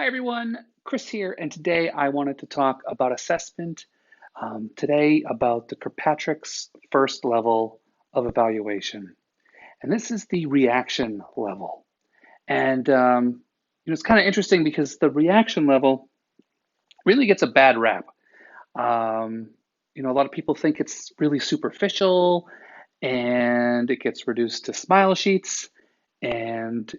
Hi everyone, Chris here, and today I wanted to talk about assessment, today about the Kirkpatrick's first level of evaluation. And this is the reaction level. And it's kind of interesting because the reaction level really gets a bad rap. A lot of people think it's really superficial and it gets reduced to smile sheets. And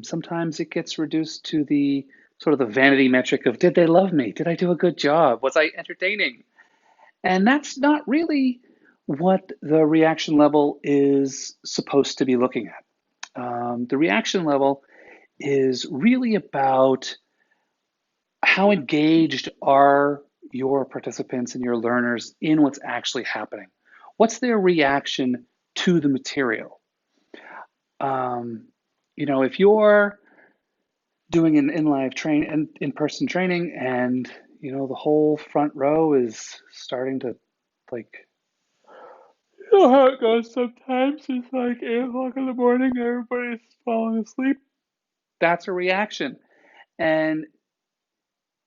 sometimes it gets reduced to the sort of the vanity metric of did they love me? Did I do a good job? Was I entertaining? And that's not really what the reaction level is supposed to be looking at. The reaction level is really about how engaged are your participants and your learners in what's actually happening. What's their reaction to the material? If you're doing an in-person training and the whole front row is starting to like how it goes sometimes. It's like 8 o'clock in the morning, everybody's falling asleep. That's a reaction. And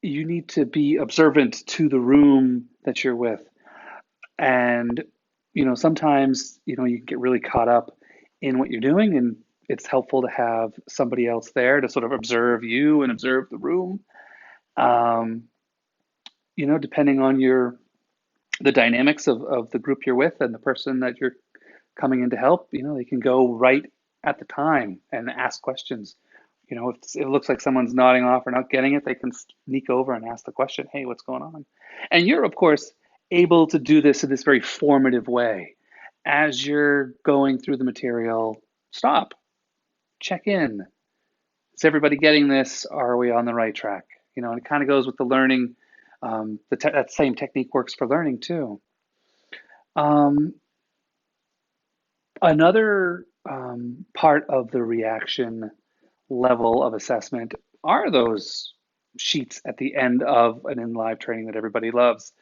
you need to be observant to the room that you're with. And sometimes you can get really caught up in what you're doing, and it's helpful to have somebody else there to sort of observe you and observe the room. Um, Depending on the dynamics of the group you're with and the person that you're coming in to help, they can go right at the time and ask questions. If it looks like someone's nodding off or not getting it, they can sneak over and ask the question, hey, what's going on? And you're, of course, able to do this in this very formative way. As you're going through the material, stop, check in. Is everybody getting this? Are we on the right track? And it kind of goes with the learning. That same technique works for learning too. Another part of the reaction level of assessment are those sheets at the end of an in-live training that everybody loves.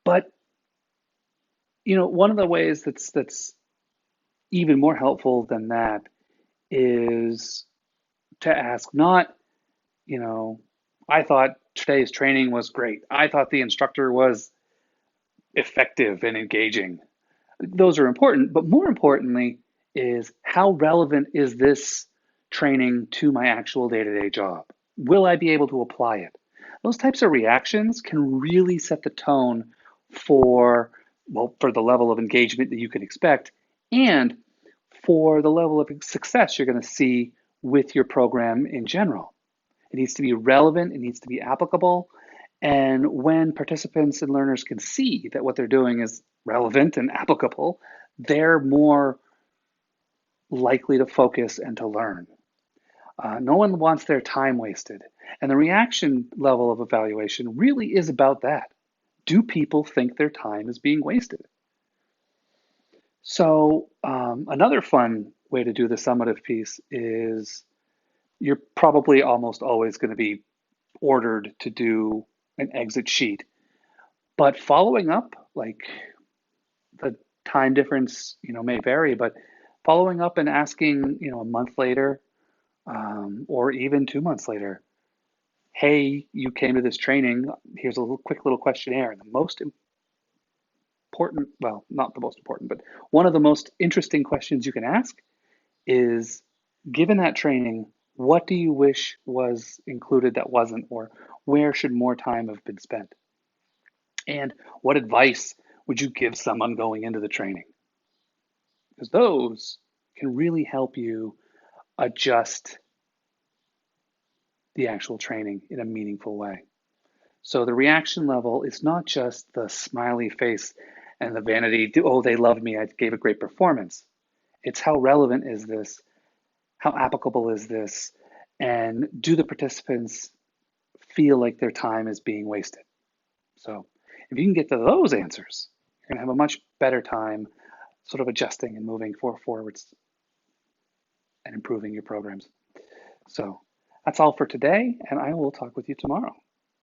But one of the ways that's even more helpful than that is to ask not, I thought today's training was great. I thought the instructor was effective and engaging. Those are important, but more importantly is how relevant is this training to my actual day-to-day job? Will I be able to apply it? Those types of reactions can really set the tone for the level of engagement that you can expect and for the level of success you're going to see with your program in general. It needs to be relevant, it needs to be applicable, and when participants and learners can see that what they're doing is relevant and applicable, they're more likely to focus and to learn. No one wants their time wasted. And the reaction level of evaluation really is about that. Do people think their time is being wasted? So another fun way to do the summative piece is you're probably almost always going to be ordered to do an exit sheet. But following up, like the time difference, may vary, but following up and asking, a month later, or even 2 months later, hey, you came to this training, here's a quick little questionnaire. And the most important, well, not the most important, but one of the most interesting questions you can ask is, given that training, what do you wish was included that wasn't, or where should more time have been spent? And what advice would you give someone going into the training? Because those can really help you adjust the actual training in a meaningful way. So the reaction level is not just the smiley face and the vanity, oh, they loved me, I gave a great performance. It's how relevant is this? How applicable is this? And do the participants feel like their time is being wasted? So if you can get to those answers, you're going to have a much better time sort of adjusting and moving forwards and improving your programs. So that's all for today, and I will talk with you tomorrow.